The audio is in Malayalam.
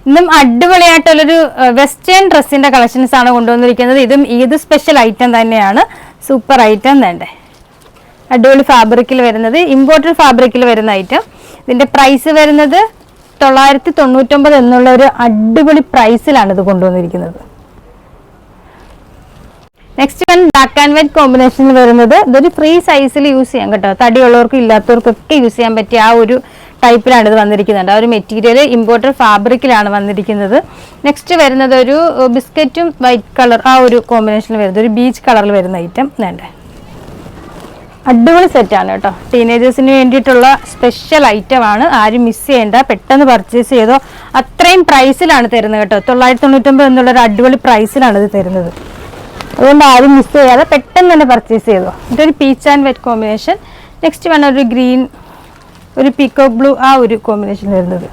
ഇന്നും അടിപൊളിയായിട്ടുള്ളൊരു വെസ്റ്റേൺ ഡ്രസ്സിന്റെ കളക്ഷൻസ് ആണ് കൊണ്ടുവന്നിരിക്കുന്നത്. ഇതും ഈദ് സ്പെഷ്യൽ ഐറ്റം തന്നെയാണ്. സൂപ്പർ ഐറ്റം തന്നെ, അടിപൊളി ഫാബ്രിക്കിൽ വരുന്നത്, ഇമ്പോർട്ടഡ് ഫാബ്രിക്കിൽ വരുന്ന ഐറ്റം. ഇതിന്റെ പ്രൈസ് വരുന്നത് 999 എന്നുള്ള ഒരു അടിപൊളി പ്രൈസിലാണ് ഇത് കൊണ്ടുവന്നിരിക്കുന്നത്. Next one black and white കോമ്പിനേഷനിൽ വരുന്നത്. ഇതൊരു ഫ്രീ സൈസിൽ യൂസ് ചെയ്യാം കേട്ടോ. തടിയുള്ളവർക്കും ഇല്ലാത്തവർക്കൊക്കെ യൂസ് ചെയ്യാൻ പറ്റിയ ആ ഒരു ടൈപ്പിലാണ് ഇത് വന്നിരിക്കുന്നത്. ആ ഒരു മെറ്റീരിയൽ ഇമ്പോർട്ടഡ് ഫാബ്രിക്കിലാണ് വന്നിരിക്കുന്നത്. നെക്സ്റ്റ് വരുന്നത് ഒരു ബിസ്ക്കറ്റും വൈറ്റ് കളർ ആ ഒരു കോമ്പിനേഷനിൽ വരുന്നത്, ഒരു ബീച്ച് കളറിൽ വരുന്ന ഐറ്റം. വേണ്ട അടിപൊളി സെറ്റാണ് കേട്ടോ. ടീനേജേഴ്സിന് വേണ്ടിയിട്ടുള്ള സ്പെഷ്യൽ ഐറ്റം ആണ്. ആരും മിസ് ചെയ്യേണ്ട, പെട്ടെന്ന് പർച്ചേസ് ചെയ്തോ. അത്രയും പ്രൈസിലാണ് തരുന്നത് കേട്ടോ. 999 എന്നുള്ളൊരു അടിപൊളി പ്രൈസിലാണ് ഇത് തരുന്നത്. അതുകൊണ്ട് ആരും മിസ് ചെയ്യാതെ പെട്ടെന്ന് തന്നെ പർച്ചേസ് ചെയ്തോ. ഇതൊരു peach and white combination. Next വേണം ഒരു ഗ്രീൻ, ഒരു പീക്കോക്ക് ബ്ലൂ ആ ഒരു കോമ്പിനേഷൻ വരുന്നത്.